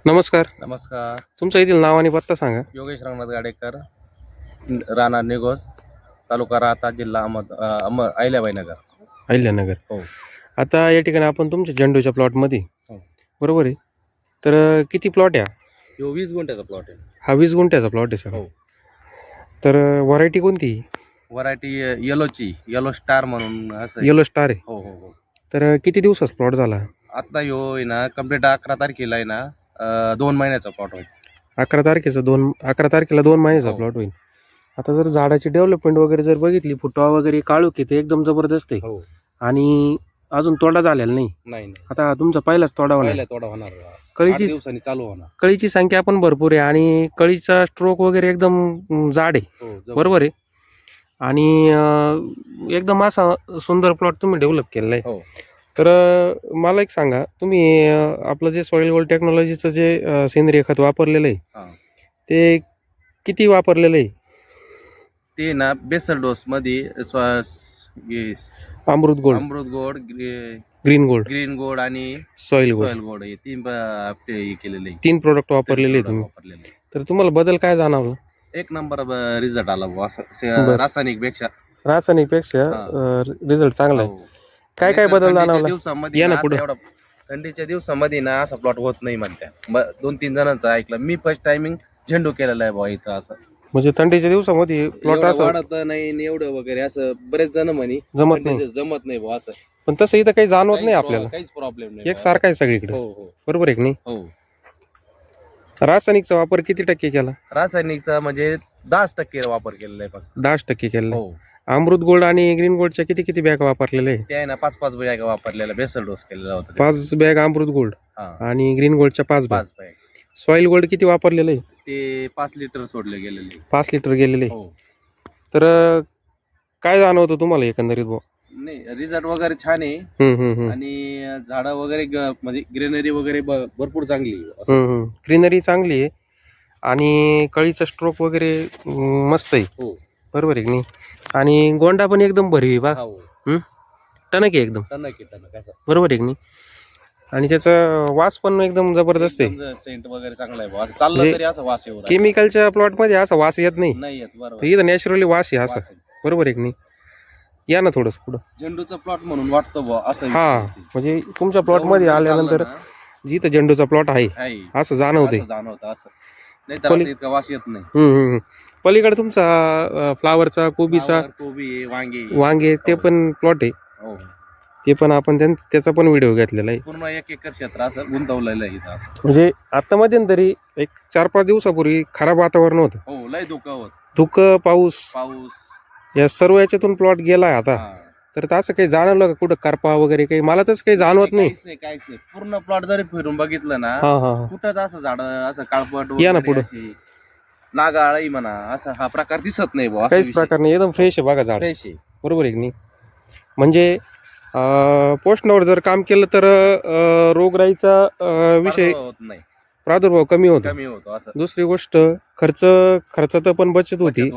नमस्कार. नमस्कार. तुमचं येथील नाव आणि पत्ता सांगा. योगेश रंगनाथ गाडेकर, राहणार निघोज, तालुका राहता, जिल्हा अहिल्याबाईनगर. अहिल्यानगर. हो. आता या ठिकाणी आपण तुमच्या झेंडूच्या प्लॉटमध्ये हो. बरोबर आहे. तर किती प्लॉट आहे? ह्यो 20 गुंठ्याचा प्लॉट आहे. हा 20 गुंठ्याचा प्लॉट आहे सर. हो. तर व्हरायटी कोणती? व्हरायटी येलोची, येलो स्टार म्हणून असं. येलो स्टार आहे. हो हो हो. तर किती दिवसात प्लॉट झाला? आता ह्यो आहे ना कंप्लीट 11 तारखेला आहे ना 2 महिन्याचा प्लॉट होईल. 11 तारखेला 2 महिन्याचा हो. प्लॉट होईल. आता जर झाडाची डेव्हलपमेंट वगैरे जर बघितली, फुटवा वगैरे काळोख आहे, ते एकदम जबरदस्त आहे. हो. आणि अजून तोडा झालेला नाही. नाही. आता तुमचा पहिलाच तोडा होणार. पहिला तोडा होणार. 8 कळीची दिवसांनी चालू होणार. कळीची संख्या पण भरपूर आहे आणि कळीचा स्ट्रोक वगैरे एकदम जाड आहे. हो. बरोबर आहे. आणि एकदम असा सुंदर प्लॉट तुम्ही डेव्हलप केलेला आहे. हो. तर मला एक सांगा, तुम्ही आपलं जे सॉइल गोल्ड टेक्नॉलॉजीचं जे सेंद्रिय खत वापरलेलं आहे, हां. ते किती वापरलेलं आहे? ते ना बेसल डोस मध्ये अमृत गोल्ड, अमृत गोड, ग्रीन गोल्ड, ग्रीन गोड आणि सॉइल गोल्ड, सॉइल गोड हे 3 हे केलेले आहे. 3 प्रोडक्ट वापरलेले आहे तुम्ही. वापरलेले. तर तुम्हाला बदल काय जाणवला? एक नंबर रिझल्ट आला बुवा असं बरं. रासायनिक पेक्षा. रासायनिकपेक्षा रिझल्ट चांगला आहे. काय काय बदल जाणवला? दिवसामध्ये या ना ना पुढं. असं एवढा थंडीच्या दिवसामध्ये ना असा प्लॉट होत नाही म्हणत्या. 2-3 जणांचं ऐकलं. मी फर्स्ट टायमिंग झेंडू केलेला आहे बुवा इथं असं. म्हणजे थंडीच्या दिवसामध्ये प्लॉट एवढं असं वाढत नाही आणि एवढं वगैरे असं बरेच जण म्हणे जमत नाही. थंडीचं जमत नाही बुवा असं. पण तसं इथं काही जाणवत नाही आपल्याला. काहीच प्रॉब्लेम नाही. एक सारखा आहे सगळीकडे. हो हो बरोबर आहे की नाही? हो. रासायनिकचा वापर किती टक्के केला? रासायनिकचा म्हणजे 10% वापर केलेला आहे फक्त. 10% केला. हो. अमृत गोल्ड आणि ग्रीन गोल्डच्या किती किती बॅग वापरलेले आहे? ते आहे ना 5-5 बॅग वापरलेला बेसल डोस केलेला होता. 5 बॅग अमृत गोल्ड हा. आणि ग्रीन गोल्डच्या 5 बॅग. 5 बॅग. सॉइल गोल्ड किती वापरलेलं आहे? ते 5 लिटर सोडले गेलेले. 5 लिटर गेलेले. हो. तर काय जाणवतं तुम्हाला एकंदरीत बुवा? नाही रिझल्ट वगैरे छान आहे. आणि झाडं वगैरे म्हणजे ग्रीनरी वगैरे भरपूर चांगली आहे असं. ग्रीनरी चांगली आहे आणि कळीचा स्ट्रोक वगैरे मस्त आहे. हो. बरोबर आहे की नाही? आणि गोंडा पण एकदम भरी आहे बा. हो. टणक आहे एकदम. टणक असं. बरोबर आहे की नाही? आणि त्याचा वास पण एकदम जबरदस्त आहे. सेंट वगैरे चांगला आहे बुवा. असं चाललं म्हणजे तरी असं वास येऊ राहिला. केमिकलच्या प्लॉट मध्ये असा वास येत नाही. नाही येत. तर बरोबर. इथं नॅचरली वास आहे असा. वास आहे. बरोबर आहे की नाही? या ना थोडस पुढं. झेंडूचा प्लॉट म्हणून वाटतं बुवा असं. हा म्हणजे तुमच्या प्लॉट मध्ये आल्यानंतर जिथं झेंडूचा प्लॉट आहे असं जाणवते. जाणवतं असं. नाही तर असं इतका वास येत नाही. पलीकडे तुमचा फ्लावरचा, कोबीचा, कोबी, वांगे ते पण प्लॉट आहे. हो. ते पण आपण त्याचा पण व्हिडिओ घेतलेला आहे. पूर्ण 1 एकर क्षेत्र असं गुंतवलेलं आहे इथं असं. म्हणजे आता मध्यंतरी एक 4-5 दिवसापूर्वी खराब वातावरण होतं. हो लय धुकं होत. धुकं, पाऊस या सर्व याच्यातून प्लॉट गेलाय आता. तर असं काही जाणवलं का कुठं करपा वगैरे काही? मला तसं काही जाणवत नाही. काहीच नाही. पूर्ण प्लॉट जरी फिरून बघितलं ना कुठंच असं झाड असं काळपट या ना पुढं. नागाळी म्हणा असं हा प्रकार दिसत नाही बुवा. काहीच प्रकार नाही. एकदम फ्रेश आहे बघा झाड. फ्रेश आहे. बरोबर आहे की नाही? म्हणजे पोषणावर जर काम केलं तर रोगराईचा विषय होत नाही. प्रादुर्भाव कमी होतो. असं. दुसरी गोष्ट खर्चात पण बचत होती.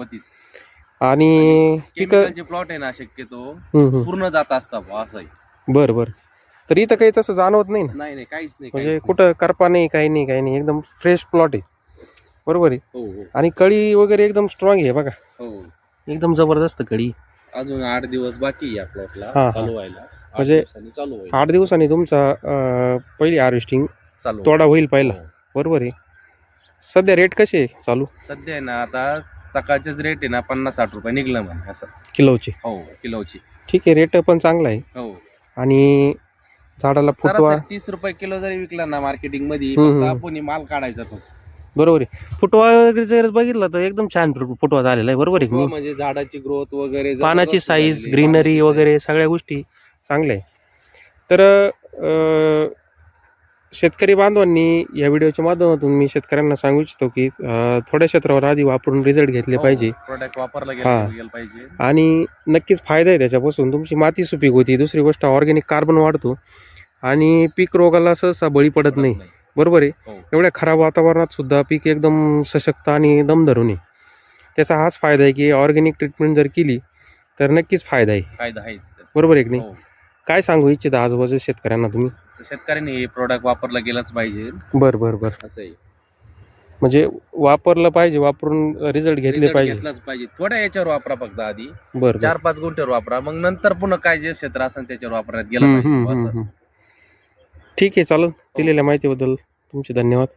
आणि केमिकलचे प्लॉट आहे ना शक्यतो पूर्ण जात असतात असं आहे. बरं. तर इथं काही तसं जाणवत नाही ना? नाही काहीच नाही. म्हणजे कुठं करपा नाही, काही नाही. एकदम फ्रेश प्लॉट आहे. बरोबर आहे. हो. आणि कळी वगैरे एकदम स्ट्रॉंग आहे बघा. हो. एकदम जबरदस्त कळी. अजून 8 दिवस बाकी आहे या प्लॉटला चालू व्हायला. म्हणजे 8 दिवसांनी तुमचा पहिली हार्वेस्टिंग तोडा होईल पहिला. बरोबर आहे. सध्या रेट कसे आहे चालू? सध्या आहे ना आता सकाळचेच रेट आहे ना 50-60 रुपये निघलं म्हणे असं किलोचे. हो किलोची. ठीक आहे. रेट पण चांगला आहे. हो. आणि झाडाला फुटवा 30 रुपये किलो जरी विकला ना मार्केटिंग मध्ये आपण माल काढायचा फक्त. बरोबर आहे. फुटवा वगैरे जर बघितलं तर एकदम छान फुटवा झालेला आहे. बरोबर आहे की नाही? म्हणजे झाडाची ग्रोथ वगैरे, पानाची साईज, ग्रीनरी वगैरे सगळ्या गोष्टी चांगल्या आहे. तर शेतकरी बांधवांनी या व्हिडिओच्या माध्यमातून मी शेतकऱ्यांना सांगू इच्छितो की थोड्या क्षेत्रावर आधी वापरून रिझल्ट घेतले पाहिजे. प्रोडक्ट वापरला गेला पाहिजे. आणि नक्कीच फायदा आहे त्याच्यापासून. तुमची माती सुपीक होती. दुसरी गोष्ट ऑर्गॅनिक कार्बन वाढतो आणि पीक रोगाला सहसा बळी पडत नाही. बरोबर आहे. एवढ्या खराब वातावरणात सुद्धा पीक एकदम सशक्त आणि दम धरून आहे. त्याचा हाच फायदा आहे की ऑर्गॅनिक ट्रीटमेंट जर केली तर नक्कीच फायदा आहे. फायदा आहे. बरोबर आहे की नाही? काय सांगू इच्छिता आजूबाजू शेतकऱ्यांना तुम्ही? शेतकऱ्यांनी हे प्रोडक्ट वापरला गेलाच पाहिजे बर बर बर. असं आहे. म्हणजे वापरलं पाहिजे, वापरून रिझल्ट घेतले Result पाहिजे. घेतलाच पाहिजे. थोड्या याच्यावर वापरा फक्त आधी बर बर. 4-5 गुंठ्यावर वापरा, मग नंतर पुन्हा काय जे क्षेत्र असेल त्याच्यावर वापरण्यात गेलं पाहिजे असं. ठीक आहे, चालेल. दिलेल्या माहितीबद्दल तुमचे धन्यवाद.